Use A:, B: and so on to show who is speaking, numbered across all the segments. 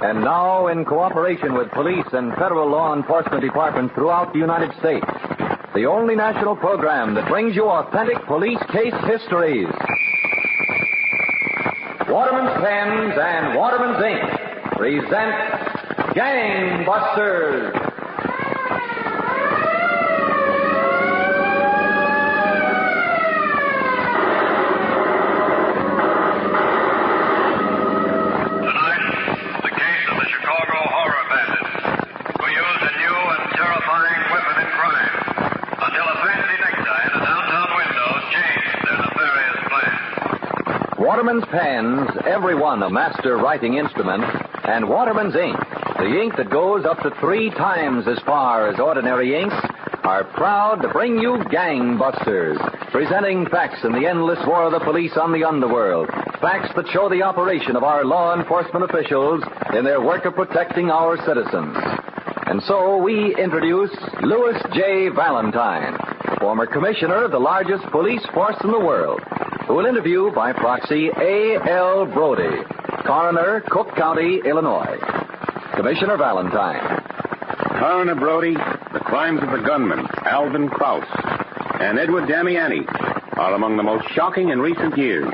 A: And now, in cooperation with police and federal law enforcement departments throughout the United States, the only national program that brings you authentic police case histories. Waterman's Pens and Waterman's Ink present Gang Busters. Waterman's Pens, every one a master writing instrument, and Waterman's Ink, the ink that goes up to 3 times as far as ordinary inks, are proud to bring you Gang Busters, presenting facts in the endless war of the police on the underworld, facts that show the operation of our law enforcement officials in their work of protecting our citizens. And so we introduce Louis J. Valentine, former commissioner of the largest police force in the world, who will interview by proxy A.L. Brody, coroner, Cook County, Illinois. Commissioner Valentine.
B: Coroner Brody, the crimes of the gunmen, Alvin Krause and Edward Damiani, are among the most shocking in recent years.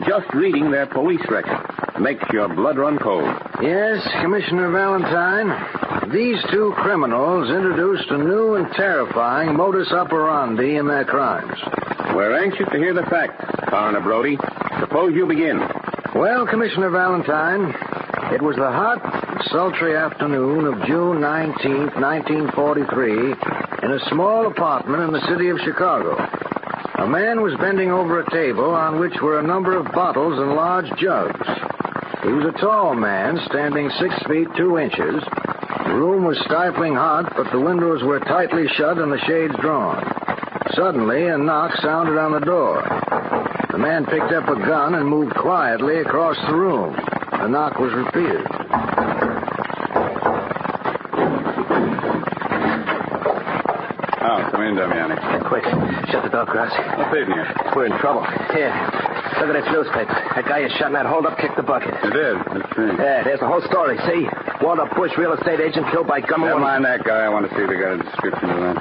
B: Just reading their police record makes your blood run cold.
C: Yes, Commissioner Valentine. These 2 criminals introduced a new and terrifying modus operandi in their crimes.
B: We're anxious to hear the facts, Coroner Brody. Suppose you begin.
C: Well, Commissioner Valentine, it was the hot, sultry afternoon of June 19th, 1943, in a small apartment in the city of Chicago. A man was bending over a table on which were a number of bottles and large jugs. He was a tall man, standing 6 feet 2 inches. The room was stifling hot, but the windows were tightly shut and the shades drawn. Suddenly, a knock sounded on the door. The man picked up a gun and moved quietly across the room. The knock was repeated.
B: Oh, come in, Damiani.
D: Quick, shut the door, Krause.
B: What's eating you?
D: We're in trouble. Here, look at this newspaper. That guy you shot in that hold-up kicked the bucket.
B: It is. Let's see.
D: Yeah, there's the whole story, see? Walter Bush, real estate agent, killed by gunman.
B: Never mind that guy. I want to see if they got a description of that.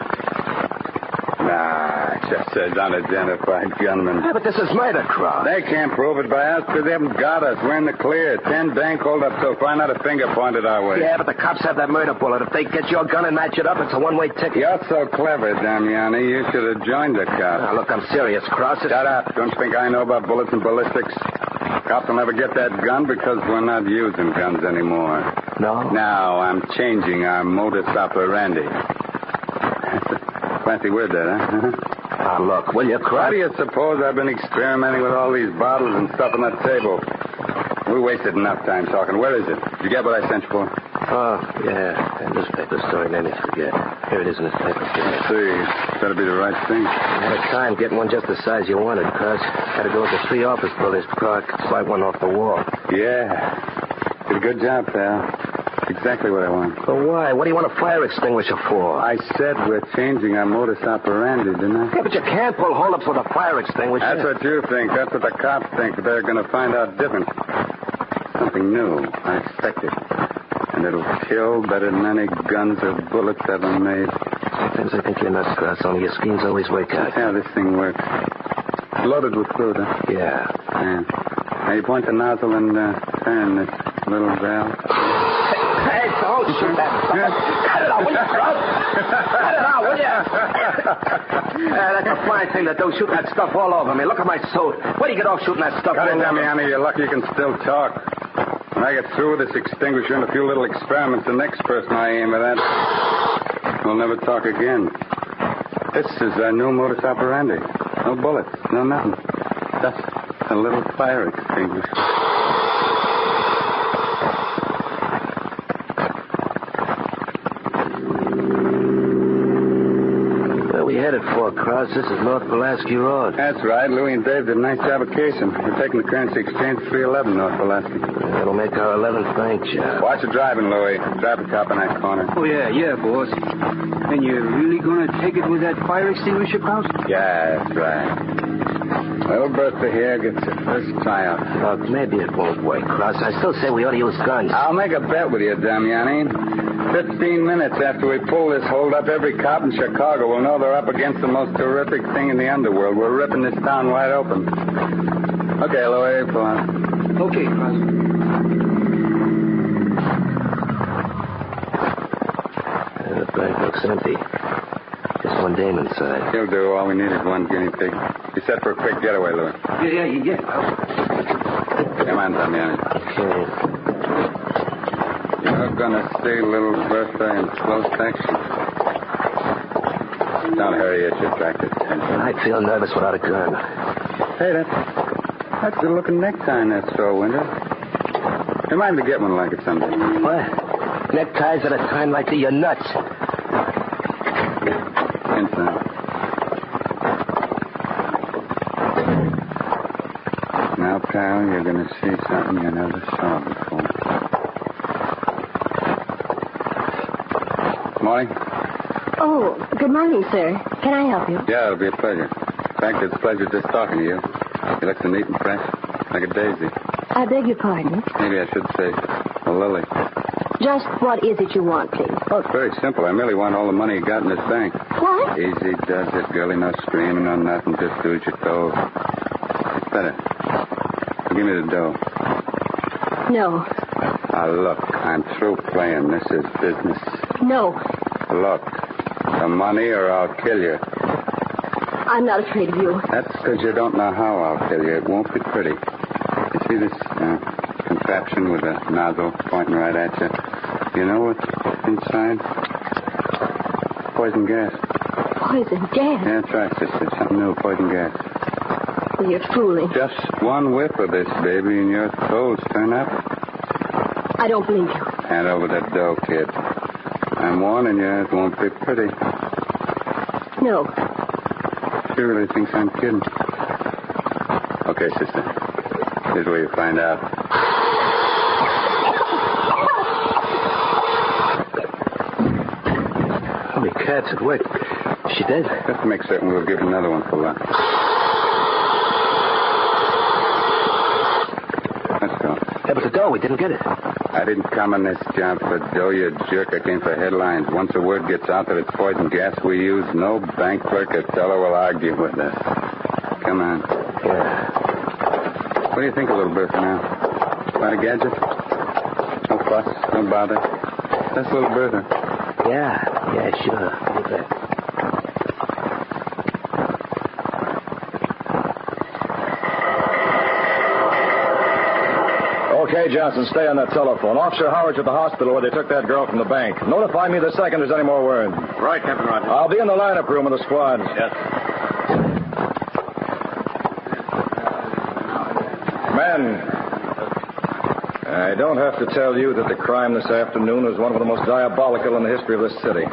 B: Nah, it just says unidentified gunman.
D: Yeah, but this is murder, Krause.
B: They can't prove it by us because they haven't got us. We're in the clear. 10 dank hold-ups so far, not a finger pointed our way.
D: Yeah, but the cops have that murder bullet. If they get your gun and match it up, it's a one-way ticket.
B: You're so clever, Damiani. You should have joined the cops.
D: Now, look, I'm serious, Krause.
B: Shut up. Don't you think I know about bullets and ballistics? Cops will never get that gun because we're not using guns anymore.
D: No?
B: Now, I'm changing our modus operandi. Fancy word, that, huh?
D: Now, look, will you, Krause?
B: How do you suppose I've been experimenting with all these bottles and stuff on that table? We wasted enough time talking. Where is it? Did you get what I sent you for?
D: Oh, yeah. That newspaper story made me forget. Here it is in this paper.
B: See, better be the right thing.
D: I had a time getting one just the size you wanted, Krause. Had to go to 3 office buildings before I could slide one off the wall.
B: Yeah. Did a good job, pal. Exactly what I want.
D: But why? What do you want a fire extinguisher for?
B: I said we're changing our modus operandi, didn't I?
D: Yeah, but you can't pull hold-ups with a fire extinguisher.
B: That's what you think. That's what the cops think. But they're going to find out different. Something new, unexpected. And it'll kill better than any guns or bullets ever made.
D: Sometimes I think you're nuts, Krause. Only your schemes always work out.
B: That's how this thing works. Loaded with fluid, huh?
D: Yeah.
B: Now you point the nozzle and turn this little valve.
D: Hey, don't shoot that stuff. Cut it out, will you, Krause? Cut it out, will you? That's a fine thing to do. Shoot that stuff all over me. Look at my suit. Where do you get off shooting that stuff?
B: Cut it, Damiani. You're lucky you can still talk. When I get through with this extinguisher and a few little experiments, the next person I aim at, we'll never talk again. This is our new modus operandi. No bullets, no nothing. Just a little fire extinguisher.
D: Headed for, Krause. This is North Pulaski Road.
B: That's right. Louie and Dave did a nice job of casing. We're taking the currency exchange 311 North Pulaski.
D: That'll make our 11th bank job.
B: Watch your driving, Louie. Drive the top in that corner.
E: Oh, yeah, boss. And you're really going to take it with that fire extinguisher, Krause?
B: Yeah, that's right. Little Bertha here gets her first tryout.
D: Look, maybe it won't work, Krause. I still say we ought to use guns.
B: I'll make a bet with you, Damiani. 15 minutes after we pull this hold up, every cop in Chicago will know they're up against the most terrific thing in the underworld. We're ripping this town wide open. Okay, Louie, pull on.
D: Okay, Krause. The bank looks empty. Just one dame inside.
B: He'll do. All we need is one guinea pig. Be set for a quick getaway, Louie.
D: Yeah.
B: Come on, Damiani.
D: Okay.
B: You're gonna see little Bertha in close section. Don't hurry, it should attract attention.
D: I'd feel nervous without a gun.
B: Hey, that's a good-looking necktie in that store window. Remind me to get one like it someday.
D: What? Neckties at a time like you're nuts.
B: Inside. Now, pal, you're gonna see something you never saw before. Morning.
E: Oh, good morning, sir. Can I help you?
B: Yeah, it'll be a pleasure. In fact, it's a pleasure just talking to you. You look so neat and fresh, like a daisy.
E: I beg your pardon.
B: Maybe I should say a lily.
E: Just what is it you want, please?
B: Oh, it's very simple. I merely want all the money you got in this bank.
E: What?
B: Easy does it, girlie. No screaming, no nothing. Just do as you're told. It's better. Give me the dough.
E: No.
B: Now, look, I'm through playing. This is business.
E: No.
B: Look, the money or I'll kill you.
E: I'm not afraid of you.
B: That's because you don't know how I'll kill you. It won't be pretty. You see this contraption with a nozzle pointing right at you? You know what's inside? Poison gas.
E: Poison gas?
B: Yeah, that's right, sister. Something new, poison gas.
E: Well, you're fooling.
B: Just one whiff of this, baby, and your toes turn up.
E: I don't believe you.
B: Hand over that dough, kid. I'm warning you, it won't be pretty.
E: No.
B: She really thinks I'm kidding. Okay, sister. Here's where you find out.
D: Holy cats, it worked. She dead?
B: Just to make certain, we'll give her another one for luck. Let's go.
D: Yeah, but the dough, we didn't get it.
B: I didn't come on this job for dough, you jerk. I came for headlines. Once a word gets out that it's poison gas we use, no bank clerk or teller will argue with us. Come on.
D: Yeah.
B: What do you think of little Bertha now? Quite a gadget? No fuss, no bother. That's little Bertha.
D: Yeah, sure. You bet.
F: Okay, Johnson, stay on that telephone. Officer Howard's at the hospital where they took that girl from the bank. Notify me the second there's any more word.
B: Right, Captain Rogers.
F: I'll be in the lineup room of the squad.
B: Yes.
F: Men, I don't have to tell you that the crime this afternoon was one of the most diabolical in the history of this city.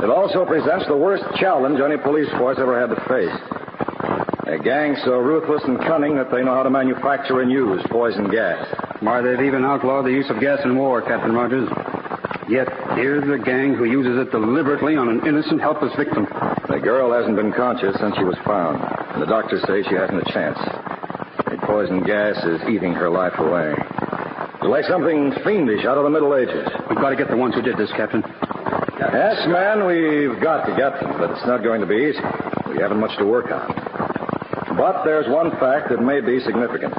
F: It also presents the worst challenge any police force ever had to face. A gang so ruthless and cunning that they know how to manufacture and use poison gas.
G: Why, they've even outlawed the use of gas in war, Captain Rogers. Yet, here's a gang who uses it deliberately on an innocent, helpless victim.
F: The girl hasn't been conscious since she was found. And the doctors say she hasn't a chance. The poison gas is eating her life away. It's like something fiendish out of the Middle Ages.
G: We've got to get the ones who did this, Captain.
F: Yes, man, we've got to get them, but it's not going to be easy. We haven't much to work on. But there's one fact that may be significant.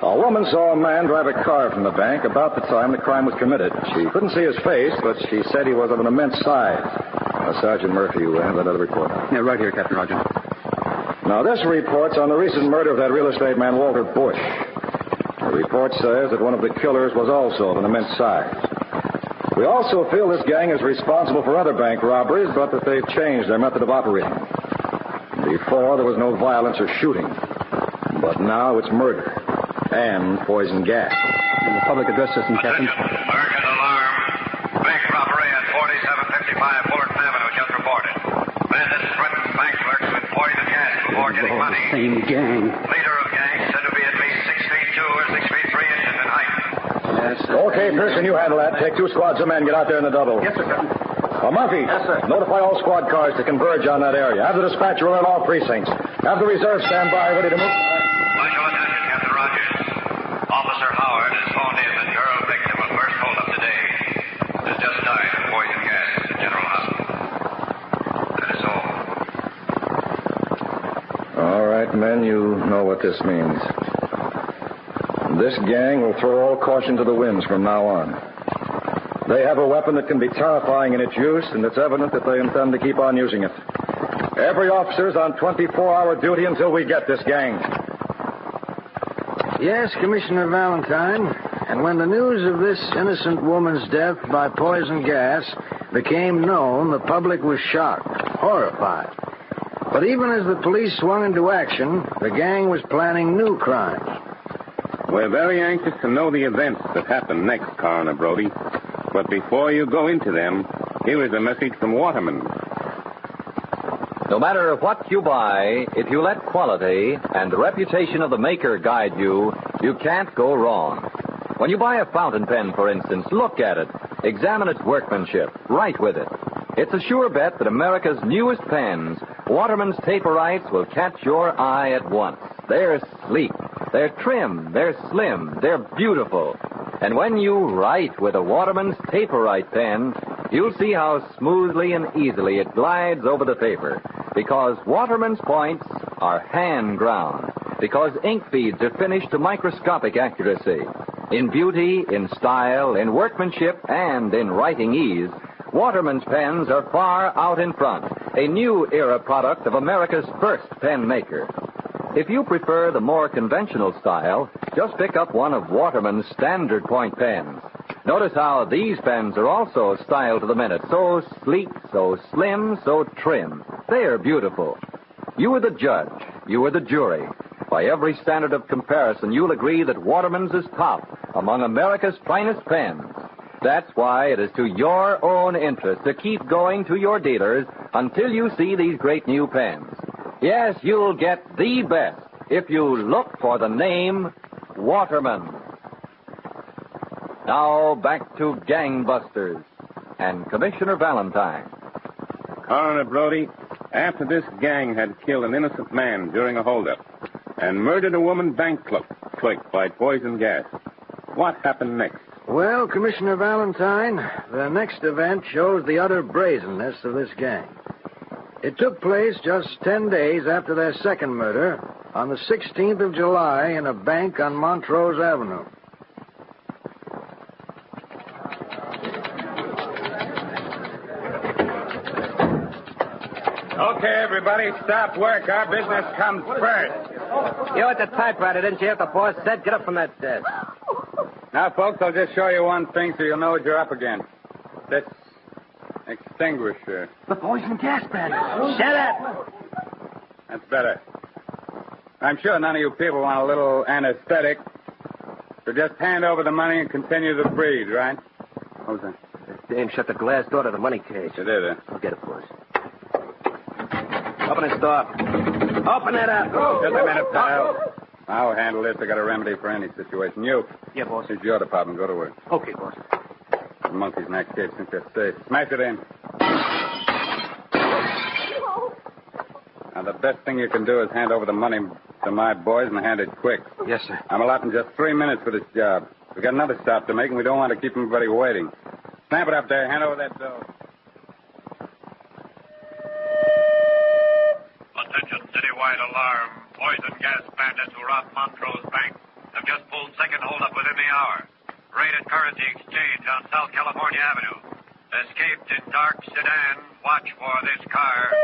F: A woman saw a man drive a car from the bank about the time the crime was committed. She couldn't see his face, but she said he was of an immense size. Sergeant Murphy, you have that other report?
G: Yeah, right here, Captain Rogers.
F: Now, this report's on the recent murder of that real estate man, Walter Bush. The report says that one of the killers was also of an immense size. We also feel this gang is responsible for other bank robberies, but that they've changed their method of operating. Before, there was no violence or shooting. But now it's murder and poison gas.
G: In the public address system, Captain.
H: Urgent alarm. Bank robbery at 4755 Fullerton Avenue just reported. Bandits threatened bank clerks with poison gas before getting money.
G: Same gang.
H: Leader of gang said to be at least 6 feet 2 or 6 feet 3 inches in height.
G: Yes, sir.
F: Okay, Pearson, you handle that. Take 2 squads of men. Get out there in the double.
G: Yes, sir, Captain.
F: Murphy.
G: Yes, sir.
F: Notify all squad cars to converge on that area. Have the dispatcher alert all precincts. Have the reserve stand by, ready to move.
H: Special attention, Captain Rogers. Officer Howard has phoned in that girl victim of first holdup today has just died of poison gas at the General Hospital. That is all.
F: All right, men, you know what this means. This gang will throw all caution to the winds from now on. They have a weapon that can be terrifying in its use, and it's evident that they intend to keep on using it. Every officer's on 24-hour duty until we get this gang.
C: Yes, Commissioner Valentine. And when the news of this innocent woman's death by poison gas became known, the public was shocked, horrified. But even as the police swung into action, the gang was planning new crimes.
I: We're very anxious to know the events that happen next, Coroner Brody. But before you go into them, here is a message from Waterman.
A: No matter what you buy, if you let quality and the reputation of the maker guide you, you can't go wrong. When you buy a fountain pen, for instance, look at it. Examine its workmanship. Write with it. It's a sure bet that America's newest pens, Waterman's Taperites, will catch your eye at once. They're sleek. They're trim. They're slim. They're beautiful. And when you write with a Waterman's Taperite pen, you'll see how smoothly and easily it glides over the paper. Because Waterman's points are hand-ground. Because ink beads are finished to microscopic accuracy. In beauty, in style, in workmanship, and in writing ease, Waterman's pens are far out in front. A new era product of America's first pen maker. If you prefer the more conventional style, just pick up one of Waterman's standard point pens. Notice how these pens are also styled to the minute. So sleek, so slim, so trim. They're beautiful. You are the judge. You are the jury. By every standard of comparison, you'll agree that Waterman's is top among America's finest pens. That's why it is to your own interest to keep going to your dealers until you see these great new pens. Yes, you'll get the best if you look for the name Waterman. Now back to Gangbusters and Commissioner Valentine.
I: Coroner Brody, after this gang had killed an innocent man during a holdup and murdered a woman bank clerk by poison gas, what happened next?
C: Well, Commissioner Valentine, the next event shows the utter brazenness of this gang. It took place just 10 days after their second murder on the 16th of July in a bank on Montrose Avenue.
B: Okay, everybody, stop work. Our business comes first.
D: You at the typewriter, didn't you hear what the boss said? Get up from that desk.
B: Now, folks, I'll just show you one thing so you'll know what you're up against. This extinguisher.
D: The poison gas pen. Shut up.
B: That's better. I'm sure none of you people want a little anesthetic. So just hand over the money and continue to breathe, right? What was that?
D: Dame shut the glass door to the money cage.
B: You did, huh?
D: I'll get it, boss. Open this door. Open it up.
B: Just a minute, pal. I'll handle this. I got a remedy for any situation. You.
D: Yeah, boss.
B: It's your department. Go to work.
D: Okay, boss.
B: The monkeys in that cage think they're safe. Smash it in. Now, the best thing you can do is hand over the money to my boys and hand it quick.
D: Yes, sir.
B: I'm allotting just 3 minutes for this job. We got another stop to make, and we don't want to keep everybody waiting. Snap it up there. Hand over that dough.
H: Attention, citywide alarm. Poison gas bandits who robbed Montrose Bank have just pulled second holdup within the hour. Raided currency exchange on South California Avenue. Escaped in dark sedan. Watch for this car.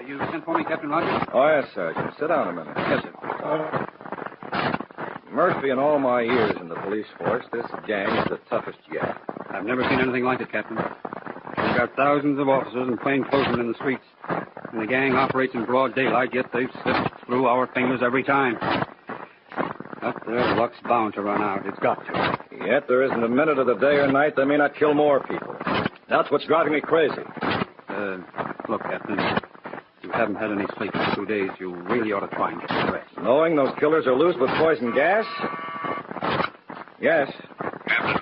G: You sent for me, Captain Rogers?
F: Oh, yes, Sergeant. Sit down a minute.
G: Yes, sir.
F: Murphy, in all my years in the police force, this gang is the toughest yet.
G: I've never seen anything like it, Captain. We've got thousands of officers and plainclothesmen in the streets. And the gang operates in broad daylight, yet they've slipped through our fingers every time. But their luck's bound to run out. It's got to.
F: Yet there isn't a minute of the day or night they may not kill more people. That's what's driving me crazy.
G: Look, Captain, you haven't had any sleep for 2 days. You really ought to try and get some rest.
F: Knowing those killers are loose with poison gas? Yes.
H: Captain,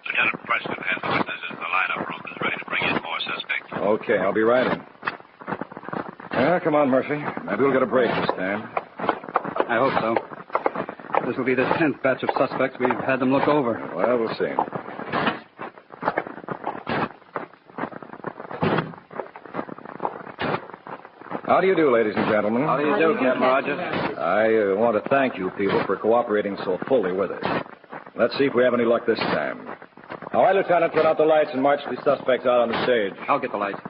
H: Lieutenant Preston has the witnesses in the lineup room. Is ready to bring in more suspects.
F: Okay, I'll be right in. Yeah, come on, Murphy. Maybe we'll get a break this time.
G: I hope so. This will be the 10th batch of suspects we've had them look over.
F: Well, we'll see. How do you do, ladies and gentlemen?
D: How do you do, Captain Rogers?
F: I want to thank you people for cooperating so fully with us. Let's see if we have any luck this time. All right, Lieutenant, turn out the lights and march the suspects out on the stage.
G: I'll get the lights.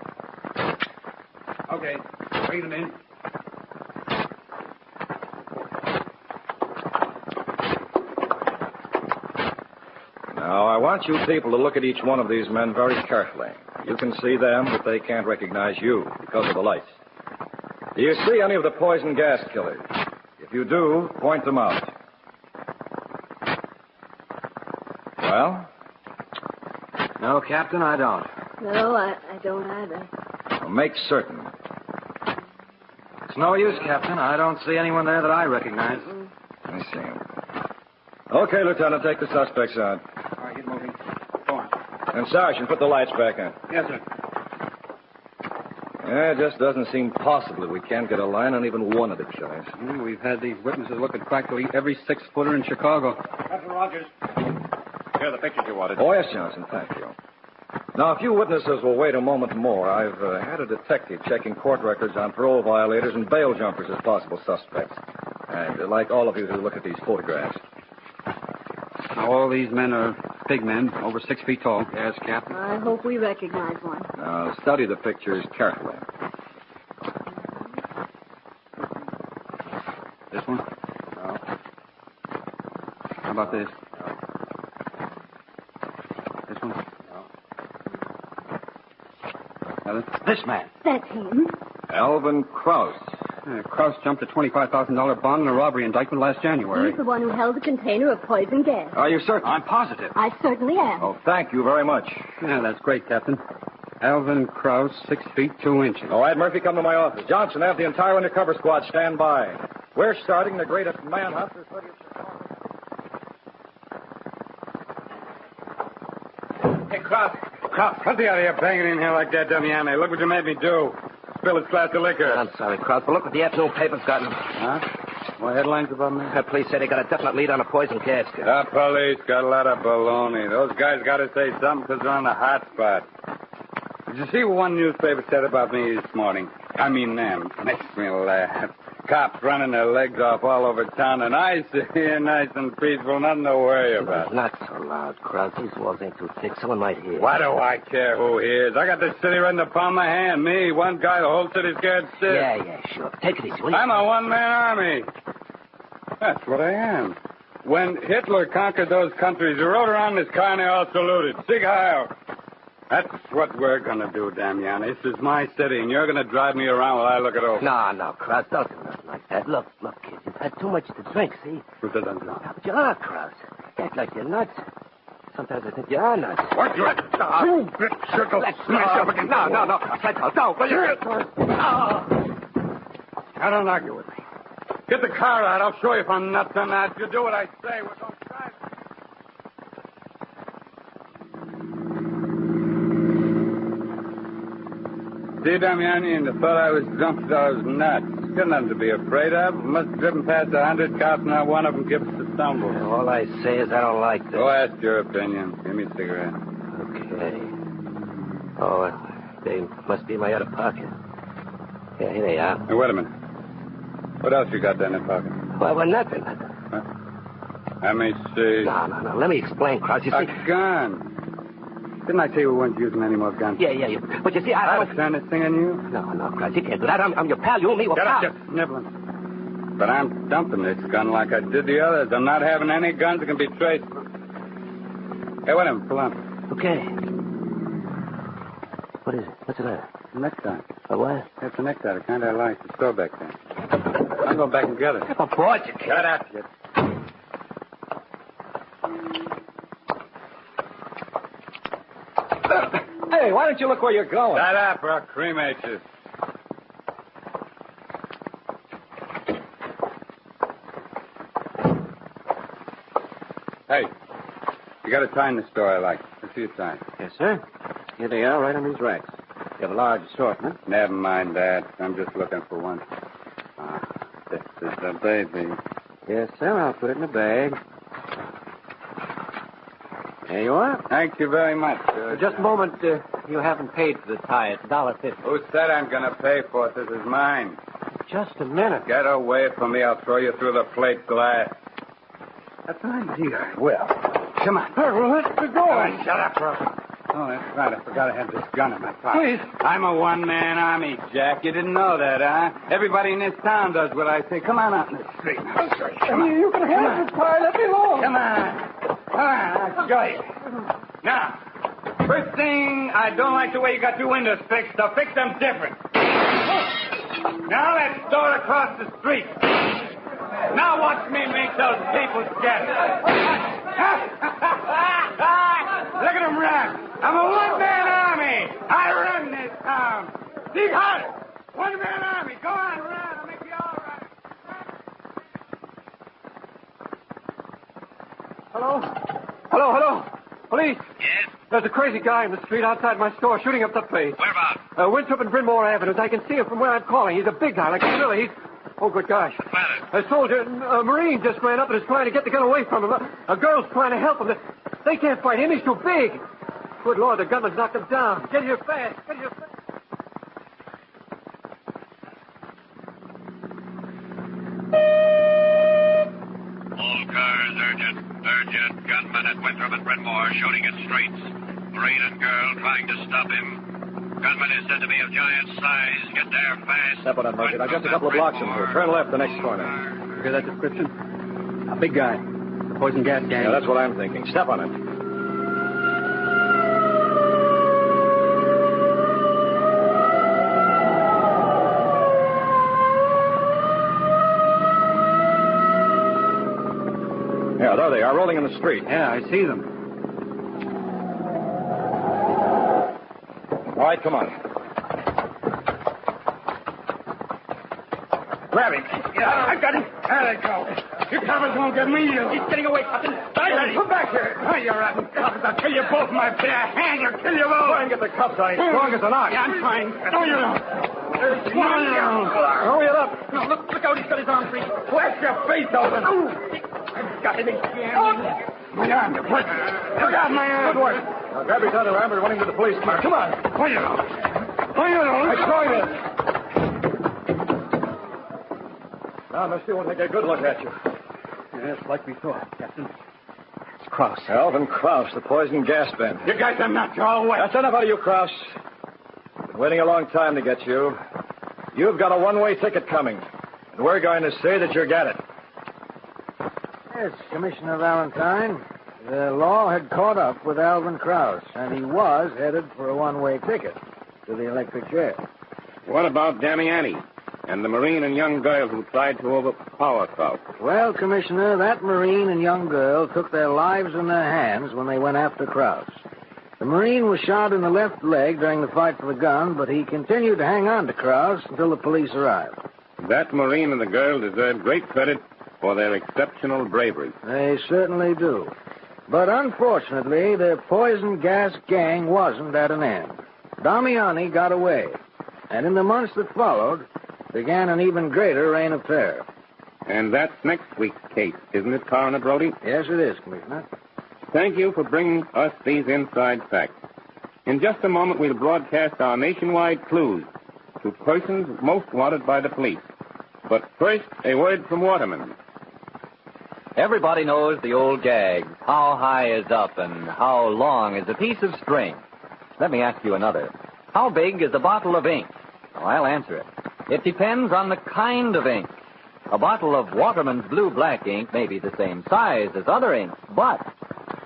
G: Okay, bring them in.
F: Now, I want you people to look at each one of these men very carefully. You can see them, but they can't recognize you because of the lights. Do you see any of the poison gas killers? If you do, point them out. Well?
C: No, Captain, I don't.
E: No, I don't either.
F: Well, make certain.
C: It's no use, Captain. I don't see anyone there that I recognize.
F: I see him. Okay, Lieutenant, take the suspects out.
G: All right, get moving. Go on.
F: And Sergeant, put the lights back on.
G: Yes, sir.
F: Yeah, it just doesn't seem possible we can't get a line on even one of the killers.
G: We've had these witnesses look at practically every 6-footer in Chicago.
I: Captain Rogers. Here are the pictures you wanted.
F: Oh, yes, Johnson, thank you. Now, if you witnesses will wait a moment more, I've had a detective checking court records on parole violators and bail jumpers as possible suspects. And I'd like all of you to look at these photographs.
G: Now, all these men are big men, over 6 feet tall.
C: Yes, Captain.
E: I hope we recognize one.
F: Now, study the pictures carefully.
G: This one?
C: No.
G: How about this? This one?
C: No.
G: Other?
C: This man.
E: That's him.
F: Alvin Krause.
G: Krause jumped a $25,000 bond in a robbery indictment last January.
E: He's the one who held the container of poison gas.
F: Are you certain?
C: I'm positive.
E: I certainly am.
F: Oh, thank you very much.
G: Yeah, that's great, Captain. Alvin Krause, 6 feet 2 inches.
F: All right, Murphy, come to my office. Johnson, have the entire undercover squad stand by. We're starting the greatest manhunt this city of Chicago.
B: Hey, Krause, get the out of here banging in here like that, Damiani. Look what you made me do. Spill his glass of liquor.
D: I'm sorry, Krause, but look what the afternoon paper's gotten.
B: Huh? More headlines about me?
D: The police say they got a definite lead on a poison gas kit.
B: The police got a lot of baloney. Those guys got to say something because they're on the hot spot. Did you see what one newspaper said about me this morning? I mean them. Makes me laugh. Cops running their legs off all over town, and I sit here nice and peaceful, nothing to worry about.
D: Not so loud, Krause. These walls ain't too thick. Someone might hear.
B: Why do I care who hears? I got this city right in the palm of my hand. Me, one guy, the whole city's scared stiff.
D: Yeah, sure. Take it easy, will you?
B: I'm a one-man army. That's what I am. When Hitler conquered those countries, he rode around in his car and they all saluted. Sieg Heil. That's what we're going to do, Damiani. This is my city, and you're going to drive me around while I look it over.
D: No, Krause, don't do nothing like that. Look, kid, you've had too much to drink, see?
B: Who doesn't know?
D: But you are, Krause. You act like you're nuts. Sometimes I think you are nuts.
B: What, you bitch, circle, smash up against the wall.
D: No. Central, don't, will you?
B: Now, don't argue with me. Get the car out. I'll show you if I'm nuts or not. If you do what I say, we're going to try. See, Damiani, and I thought I was drunk, so I was nuts. Got nothing to be afraid of. Must have driven past 100 cops, not one of them gives us a stumble.
D: All I say is I don't like this.
B: Go ask your opinion. Give me a cigarette.
D: Okay. Oh, they must be in my other pocket. Yeah, here they are.
B: Hey, wait a minute. What else you got down in your pocket?
D: Well, nothing.
B: Huh? Let me see.
D: No. Let me explain, Krause. You see...
B: A gun. Didn't I tell you we weren't using any more guns?
D: Yeah. But you see, I
B: was trying this thing on you?
D: No, Krause, you can't do that. I'm your pal. You and me were pals.
B: Shut up, sniveling. But I'm dumping this gun like I did the others. I'm not having any guns that can be traced. Hey, wait a minute. Pull on.
D: Okay. What is it? What's it at?
B: A necktie.
D: A what?
B: It's a necktie. The kind I like. The store back there. I'm going back and get it.
D: Oh, boy, you can't.
B: Shut up, kid.
F: Hey, why don't you look where you're going?
B: Shut up, or I'll cremate you. Hey, you got a tie in the store I like. Let's see your tie.
C: Yes, sir. Here they are, right on these racks.
G: Got a large assortment.
B: Never mind that. I'm just looking for one. This is the baby.
G: Yes, sir. I'll put it in a bag. There you are.
B: Thank you very much.
G: Just a moment. You haven't paid for the tie. It's $1.50.
B: Who said I'm going to pay for it? This is mine.
G: Just a minute.
B: Get away from me. I'll throw you through the plate glass.
G: That's an idea.
B: Well, come on.
G: Let's go.
B: Shut up, Krause. Oh, that's right. I forgot I had this gun in my pocket.
G: Please.
B: I'm a one-man army, Jack. You didn't know that, huh? Everybody in this town does what I say. Come on out in the street. Come on.
G: You can have this tie. Let me alone.
B: Come on. I'll show you. Now, first thing, I don't like the way you got your windows fixed. So fix them different. Now let's throw it across the street. Now watch me make those people scatter. Look at them run. I'm a one-man army. I run this town. Dig harder. One-man army. Go on, run. I'll make you all right.
G: Hello? Hello? Police?
H: Yes?
G: There's a crazy guy in the street outside my store shooting up the place.
H: Whereabouts?
G: Winthrop and Brynmore Avenues. I can see him from where I'm calling. He's a big guy, like a gorilla. He's... Oh, good gosh.
H: What's the matter?
G: A soldier, a Marine just ran up and is trying to get the gun away from him. A girl's trying to help him. They can't fight him. He's too big. Good Lord, the gunman's knocked him down. Get here fast. Get here fast.
H: All cars, urgent. Urgent. Gunman at Winthrop and Brynmore shooting at streets. Marine and girl trying to stop him. Gunman is said to be of giant size. Get there fast.
F: Step on it, Murphy. Now, just a couple of blocks from here. Turn left the next corner.
G: Hear that description? A big guy. Poison gas gang.
F: Yeah, that's what I'm thinking. Step on it. Yeah, there they are, rolling in the street.
G: Yeah, I see them.
F: All right, come on.
B: Grab him. Yeah, I got him. There they go. Your coppers won't get me, you. He's getting away, Captain. Come back here. Oh, you're rotten coppers. I'll kill you both, my bare hand. I'll kill you both.
F: Try and get the cuffs on. He's strong as an ox.
B: Yeah, I'm trying. No, you don't.
F: Hurry it up.
B: No, look out. He's got his arm free. Blast your face open. I've got him again. My arm. Look out, my arm.
F: Good work. Now grab his other arm and run him to the police car. Come on.
B: Oh, you don't. Oh, you don't.
F: I saw this. Now, mister, we'll take a good look at you.
G: Yes, like we thought, Captain. It's Krause.
F: Alvin Krause, the poison gas band.
B: You guys are not all wet.
F: That's enough out of you, Krause. Been waiting a long time to get you. You've got a one-way ticket coming, and we're going to say that you get it.
C: Yes, Commissioner Valentine. The law had caught up with Alvin Krause, and he was headed for a one-way ticket to the electric chair.
I: What about Damiani and the Marine and young girl who tried to overpower Krause?
C: Well, Commissioner, that Marine and young girl took their lives in their hands when they went after Krause. The Marine was shot in the left leg during the fight for the gun, but he continued to hang on to Krause until the police arrived.
I: That Marine and the girl deserve great credit for their exceptional bravery.
C: They certainly do. But unfortunately, the poison gas gang wasn't at an end. Damiani got away, and in the months that followed, began an even greater reign of terror.
I: And that's next week's case, isn't it, Coroner Brody?
C: Yes, it is, Commissioner.
I: Thank you for bringing us these inside facts. In just a moment, we'll broadcast our nationwide clues to persons most wanted by the police. But first, a word from Waterman.
A: Everybody knows the old gag, how high is up and how long is a piece of string. Let me ask you another. How big is a bottle of ink? Oh, I'll answer it. It depends on the kind of ink. A bottle of Waterman's blue-black ink may be the same size as other inks, but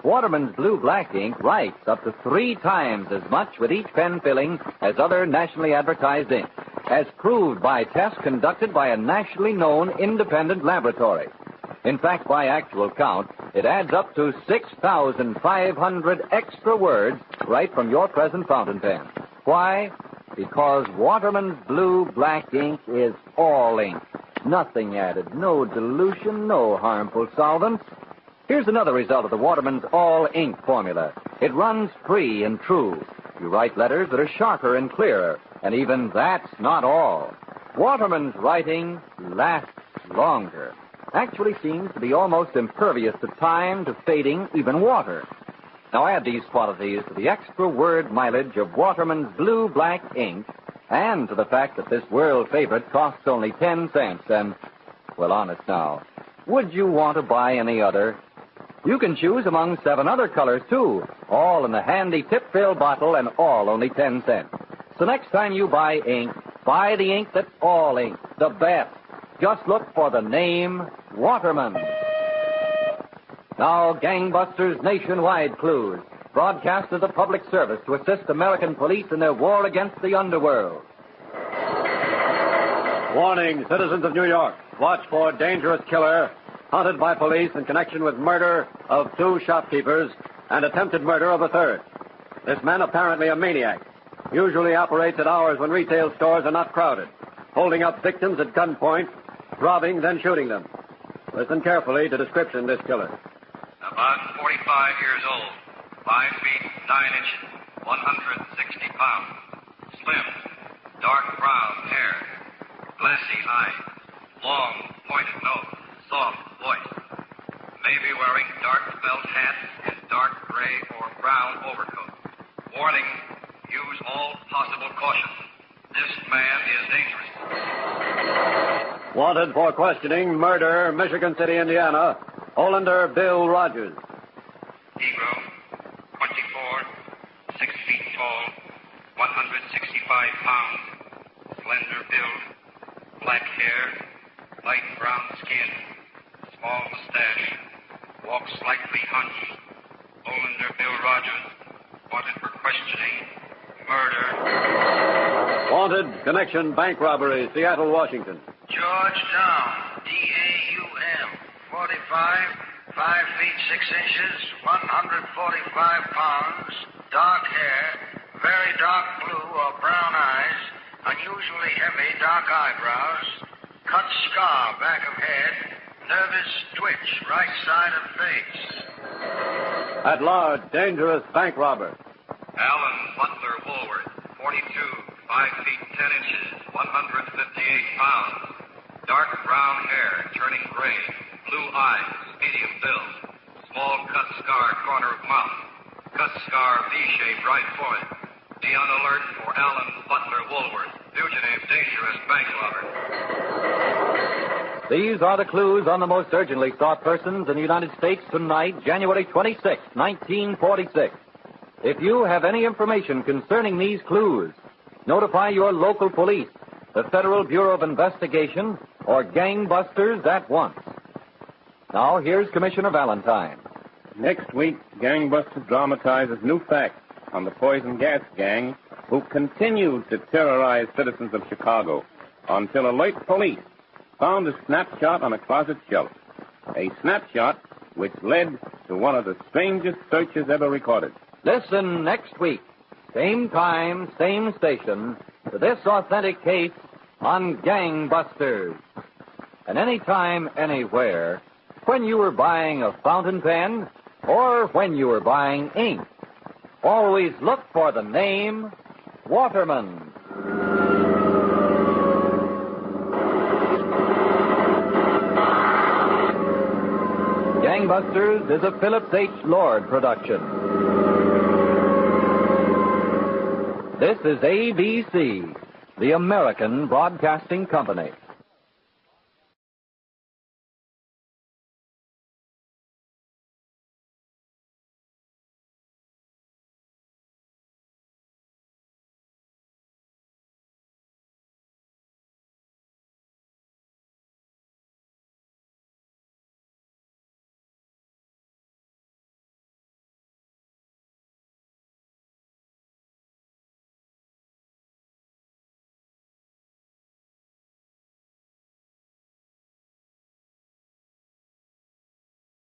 A: Waterman's blue-black ink writes up to 3 times as much with each pen filling as other nationally advertised ink, as proved by tests conducted by a nationally known independent laboratory. In fact, by actual count, it adds up to 6,500 extra words right from your present fountain pen. Why? Because Waterman's blue-black ink is all ink. Nothing added, no dilution, no harmful solvents. Here's another result of the Waterman's all-ink formula. It runs free and true. You write letters that are sharper and clearer. And even that's not all. Waterman's writing lasts longer. Actually seems to be almost impervious to time, to fading, even water. Now add these qualities to the extra word mileage of Waterman's blue-black ink, and to the fact that this world favorite costs only 10 cents, and, well, honest now, would you want to buy any other? You can choose among 7 other colors, too, all in the handy tip-fill bottle and all only 10 cents. So next time you buy ink, buy the ink that's all ink, the best. Just look for the name Waterman. Now, Gangbusters Nationwide Clues, broadcast as a public service to assist American police in their war against the underworld.
J: Warning, citizens of New York. Watch for dangerous killer, hunted by police in connection with murder of 2 shopkeepers and attempted murder of a 3rd. This man, apparently a maniac, usually operates at hours when retail stores are not crowded, holding up victims at gunpoint, robbing, then shooting them. Listen carefully to description this killer.
H: About 45 years old, 5 feet 9 inches, 160 pounds, slim, dark brown hair, glassy eyes, long pointed nose, soft voice. May be wearing dark felt hat and dark gray or brown overcoat. Warning, use all possible caution. This man is dangerous.
J: Wanted for questioning, murder, Michigan City, Indiana, Olander Bill Rogers.
H: Negro, 24, 6 feet tall, 165 pounds, slender build, black hair, light brown skin, small mustache, walks slightly hunched. Olander Bill Rogers, wanted for questioning, murder.
J: Wanted, connection, bank robbery, Seattle, Washington.
C: Georgetown, D-A-U-M, 45, 5 feet 6 inches, 145 pounds, dark hair, very dark blue or brown eyes, unusually heavy dark eyebrows, cut scar back of head, nervous twitch right side of face.
J: At large, dangerous bank robber.
H: Alan Butler Woolworth, 42, 5 feet 10 inches, 158 pounds. Dark brown hair, turning gray. Blue eyes, medium build. Small cut scar, corner of mouth. Cut scar, V-shaped right forehead. Be on alert for Alan Butler Woolworth, fugitive, dangerous bank robber.
A: These are the clues on the most urgently sought persons in the United States tonight, January 26, 1946. If you have any information concerning these clues, notify your local police, the Federal Bureau of Investigation, or Gangbusters at once. Now, here's Commissioner Valentine.
I: Next week, Gangbusters dramatizes new facts on the poison gas gang who continued to terrorize citizens of Chicago until alert police found a snapshot on a closet shelf. A snapshot which led to one of the strangest searches ever recorded.
A: Listen next week, same time, same station, to this authentic case on Gangbusters. And anytime, anywhere, when you were buying a fountain pen or when you were buying ink, always look for the name Waterman. Gangbusters is a Phillips H. Lord production. This is ABC, the American Broadcasting Company.